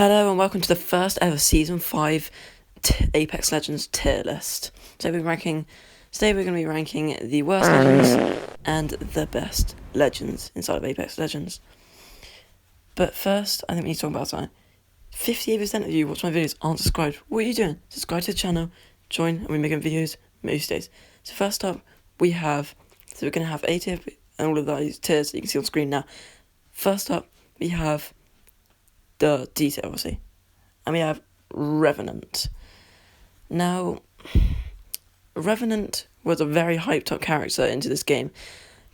Hello and welcome to the first ever Season 5 Apex Legends tier list. Today we're going to be ranking the worst legends and the best legends inside of Apex Legends. But first, I think we need to talk about something. 58% of you watch my videos aren't subscribed. What are you doing? Subscribe to the channel, join, and we're making videos most days. So first up, we're going to have A tier and all of those tiers that you can see on screen now. First up, we have the detail, obviously, and we have Revenant. Now, Revenant was a very hyped up character into this game.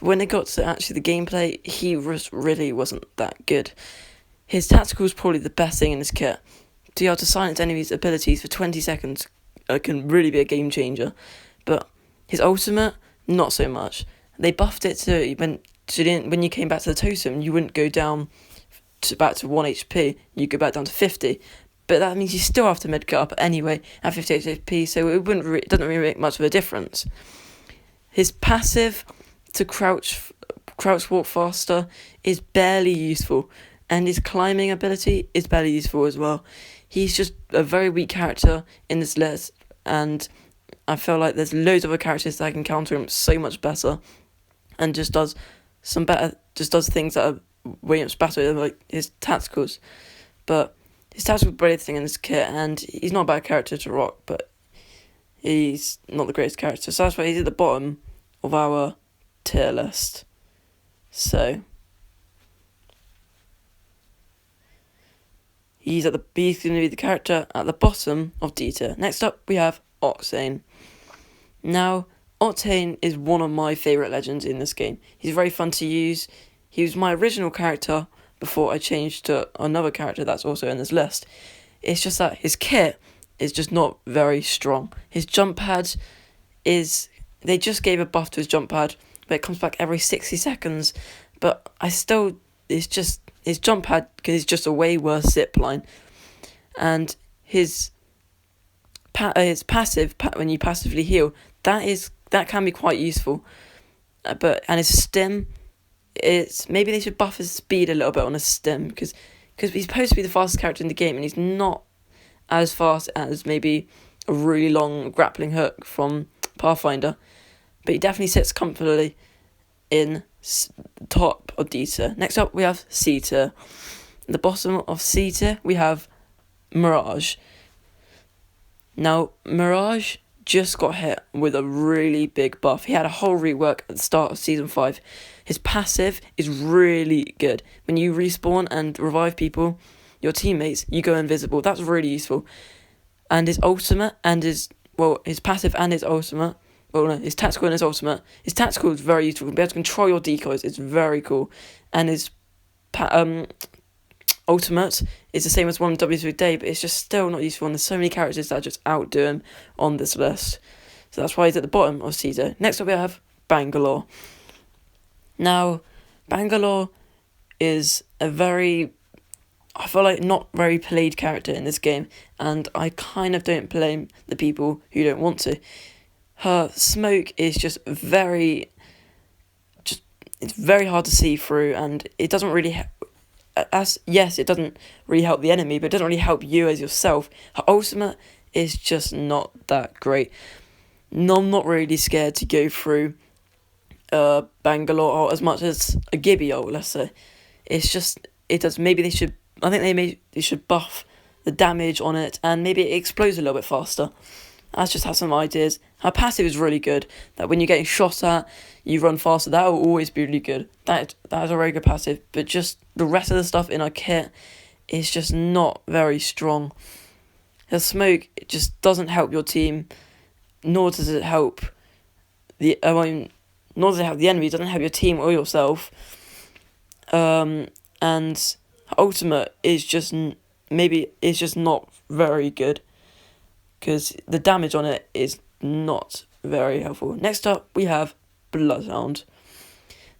When it got to actually the gameplay, he really wasn't that good. His tactical is probably the best thing in this kit. To be able to silence enemies' abilities for 20 seconds can really be a game changer, but his ultimate, not so much. They buffed it to when you came back to the totem, you wouldn't go down back to 1 HP, you go back down to 50, but that means you still have to medkit up anyway at 58 HP, so it doesn't really make much of a difference. His passive to crouch walk faster is barely useful, and his climbing ability is barely useful as well. He's just a very weak character in this list, and I feel like there's loads of other characters that can counter him so much better, and just does things that are way much better, like his tacticals. But his tactical is the thing in this kit, and he's not a bad character to rock, but he's not the greatest character, so that's why he's at the bottom of our tier list. So he's going to be the character at the bottom of D tier. Next up, we have Octane. Now, Octane is one of my favourite legends in this game. He's very fun to use. He was my original character before I changed to another character that's also in this list. It's just that his kit is just not very strong. His jump pad they just gave a buff to his jump pad, but it comes back every 60 seconds. But it's just his jump pad is just a way worse zipline. And his passive, when you passively heal, that can be quite useful. And his stim, maybe they should buff his speed a little bit on his stim, because he's supposed to be the fastest character in the game, and he's not as fast as maybe a really long grappling hook from Pathfinder, but he definitely sits comfortably in top of D tier. Next up, we have C tier. At the bottom of C tier, we have Mirage. Now, Mirage just got hit with a really big buff. He had a whole rework at the start of Season 5. His passive is really good. When you respawn and revive people, your teammates, you go invisible. That's really useful. And his ultimate and his passive and his ultimate, his tactical and his ultimate. His tactical is very useful. Be able to control your decoys. It's very cool. And his ultimate is the same as one W day, but it's just still not useful, and there's so many characters that just outdo him on this list. So that's why he's at the bottom of C tier. Next up we have Bangalore. Now, Bangalore is I feel like not very played character in this game, and I kind of don't blame the people who don't want to. Her smoke is it's very hard to see through, and it doesn't really it doesn't really help the enemy, but it doesn't really help you as yourself. Her ultimate is just not that great. No, I'm not really scared to go through Bangalore ult as much as a Gibby ult, let's say. I think they should buff the damage on it, and maybe it explodes a little bit faster. Let's just have some ideas. Her passive is really good, that when you're getting shot at, you run faster. That will always be really good. That is a very good passive, but just the rest of the stuff in her kit is just not very strong. Her smoke, it just doesn't help your team, nor does it help the enemy. It doesn't help your team or yourself. And her ultimate is just not very good, because the damage on it is not very helpful. Next up, we have Bloodhound.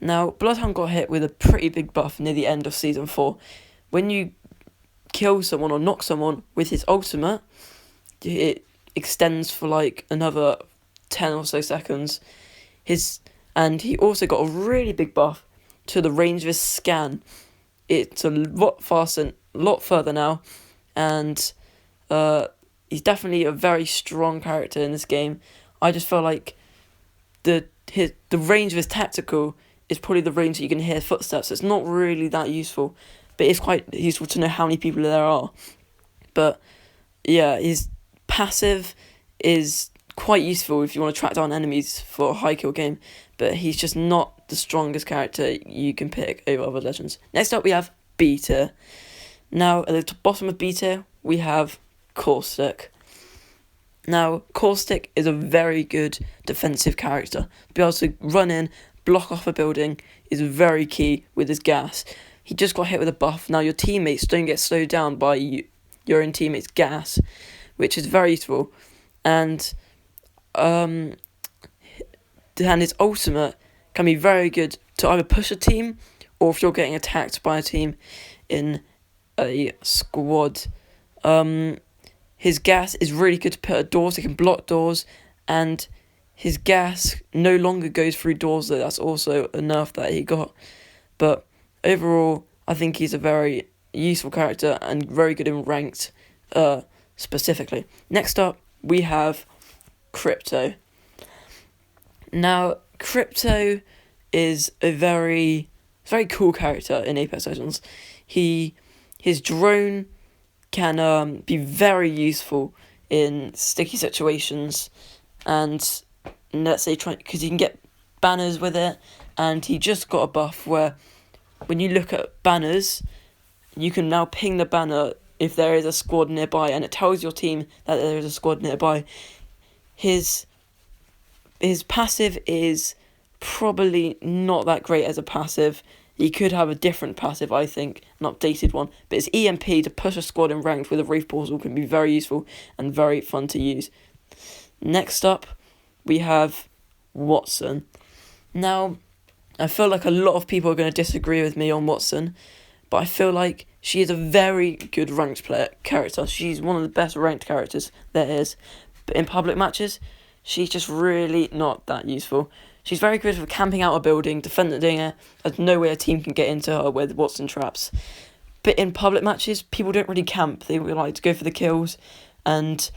Now, Bloodhound got hit with a pretty big buff near the end of Season 4. When you kill someone or knock someone with his ultimate, it extends for like another 10 or so seconds. And he also got a really big buff to the range of his scan. It's a lot faster, a lot further now, and he's definitely a very strong character in this game. I just feel like the range of his tactical is probably the range that you can hear footsteps. It's not really that useful, but it's quite useful to know how many people there are. But yeah, his passive is quite useful if you want to track down enemies for a high kill game, but he's just not the strongest character you can pick over other legends. Next up we have B tier. Now at the bottom of B tier we have Caustic. Now Caustic is a very good defensive character. To be able to run in, block off a building is very key with his gas. He just got hit with a buff. Now your teammates don't get slowed down by your own teammates' gas, which is very useful. And his ultimate can be very good to either push a team or if you're getting attacked by a team in a squad. His gas is really good to put at doors. It can block doors, and his gas no longer goes through doors, though. That's also a nerf that he got. But overall, I think he's a very useful character and very good in ranked specifically. Next up, we have Crypto. Now, Crypto is a very cool character in Apex Legends. His drone can be very useful in sticky situations, and let's say because you can get banners with it, and he just got a buff where when you look at banners, you can now ping the banner if there is a squad nearby, and it tells your team that there is a squad nearby. His passive is probably not that great as a passive. He could have a different passive, I think, an updated one. But his EMP to push a squad in ranked with a Wraith portal can be very useful and very fun to use. Next up, we have Wattson. Now, I feel like a lot of people are going to disagree with me on Wattson, but I feel like she is a very good ranked character. She's one of the best ranked characters there is. But in public matches, she's just really not that useful. She's very good for camping out a building, defending it. There's no way a team can get into her with Wattson traps. But in public matches, people don't really camp. They like to go for the kills. And,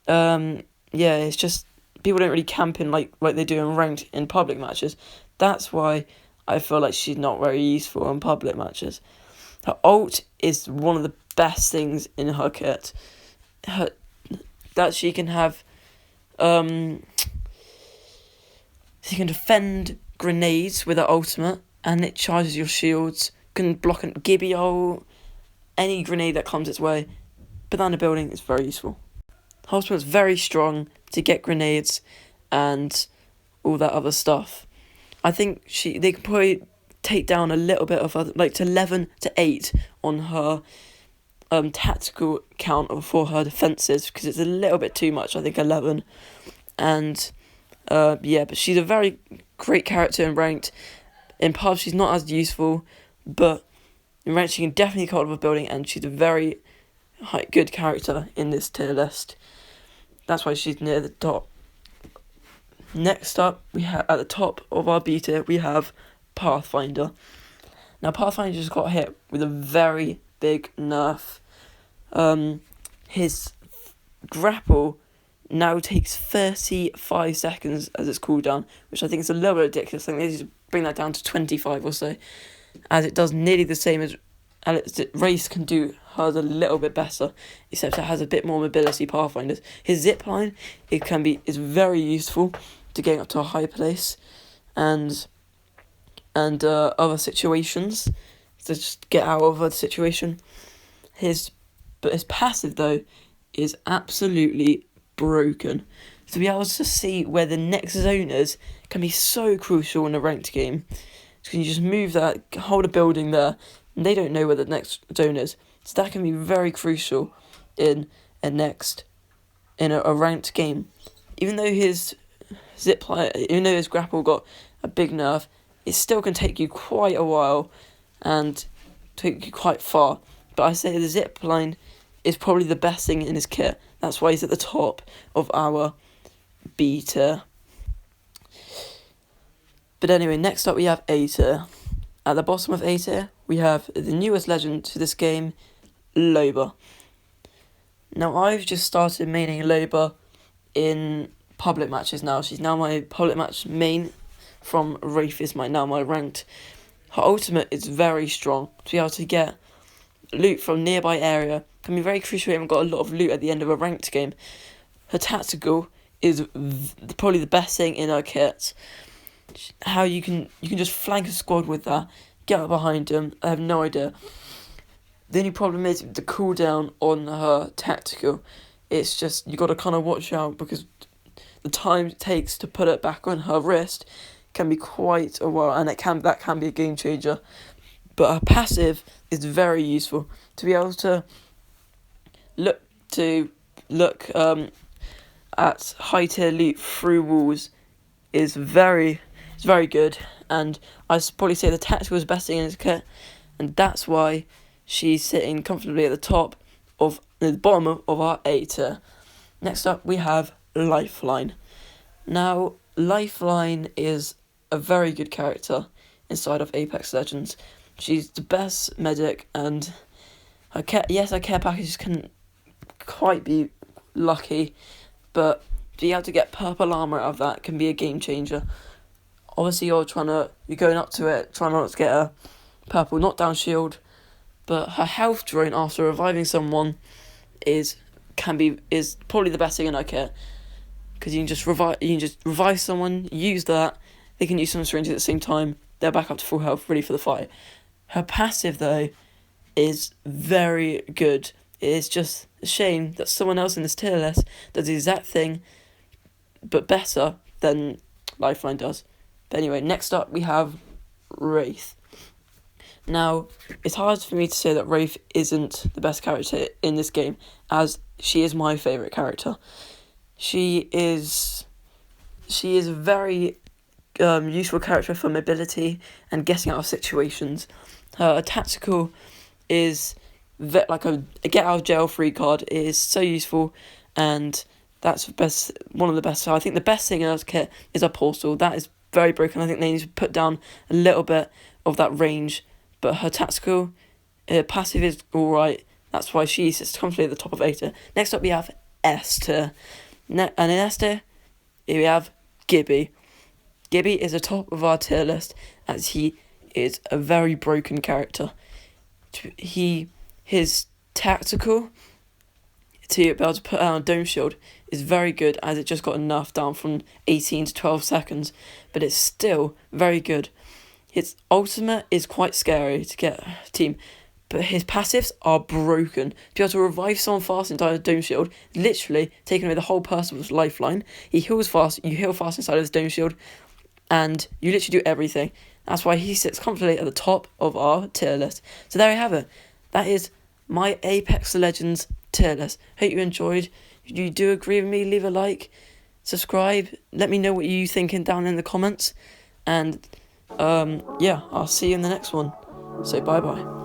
it's just, people don't really camp in like they do in ranked in public matches. That's why I feel like she's not very useful in public matches. Her ult is one of the best things in her kit. That she can have... She can defend grenades with her ultimate, and it charges your shields. Can block a Gibby ult, any grenade that comes its way. Banana building is very useful. Her ultimate's very strong to get grenades and all that other stuff. I think they can probably take down a little bit of other, like to 11 to 8 on her tactical count for her defences, because it's a little bit too much. I think 11, and but she's a very great character in ranked. In pubs, she's not as useful, but in ranked, she can definitely cut off a building, and she's a very good character in this tier list. That's why she's near the top. Next up, we have at the top of our B tier, we have Pathfinder. Now, Pathfinder just got hit with a very big nerf. His grapple now takes 35 seconds as its cooldown, which I think is a little bit ridiculous. I think they need to bring that down to 25 or so, as it does nearly the same as Wraith can do hers a little bit better, except it has a bit more mobility. Pathfinder's his zipline is very useful to getting up to a high place, and other situations to just get out of a situation. His passive though is absolutely broken. To be able to see where the next zone is can be so crucial in a ranked game. So you just move that, hold a building there, and they don't know where the next zone is. So that can be very crucial in a ranked game. Even though his grapple got a big nerf, it still can take you quite a while and take you quite far. But I say the zipline is probably the best thing in his kit. That's why he's at the top of our B tier. But anyway, next up we have A tier. At the bottom of A tier, we have the newest legend to this game, Loba. Now, I've just started maining Labour in public matches now. She's now my public match main from Wraith is now my ranked. Her ultimate is very strong. To be able to get loot from nearby area can be very crucial. We haven't got a lot of loot at the end of a ranked game. Her tactical is probably the best thing in her kit. How you can just flank a squad with that, get up behind them. I have no idea. The only problem is the cooldown on her tactical. It's just you got to kind of watch out because the time it takes to put it back on her wrist can be quite a while, and that can be a game changer. But her passive is very useful to be able to look at high tier loot through walls is very good, and I'd probably say the tactical is the best thing in his kit, and that's why she's sitting comfortably at the bottom of our A tier. Next up we have Lifeline. Now, Lifeline is a very good character inside of Apex Legends. She's the best medic, and her care packages can quite be lucky, but being able to get purple armor out of that can be a game changer. Obviously, you're going up to it, trying not to get a purple knockdown shield, but her health drone after reviving someone is probably the best thing in her kit, because you can just revive someone, use that, they can use some syringes at the same time, they're back up to full health, ready for the fight. Her passive, though, is very good. It's just a shame that someone else in this tier list does the exact thing, but better than Lifeline does. But anyway, next up we have Wraith. Now, it's hard for me to say that Wraith isn't the best character in this game, as she is my favourite character. She is a very useful character for mobility and getting out of situations. Her tactical is like a get out of jail free card. It is so useful, and that's one of the best. So I think the best thing in her kit is a portal. That is very broken. I think they need to put down a little bit of that range, but her tactical, passive is alright. That's why she sits comfortably at the top of A tier. Next up we have S tier. And in S tier, we have Gibby. Gibby is the top of our tier list, as he is a very broken character. His tactical to be able to put out a dome shield is very good, as it just got enough down from 18 to 12 seconds, but it's still very good. His ultimate is quite scary to get a team, but his passives are broken. To be able to revive someone fast inside a dome shield, literally taking away the whole person's lifeline. He heals fast, you heal fast inside of his dome shield, and you literally do everything. That's why he sits comfortably at the top of our tier list. So there you have it. That is my Apex Legends tier list. Hope you enjoyed. If you do agree with me, leave a like, subscribe, let me know what you thinking down in the comments, and I'll see you in the next one. So bye bye.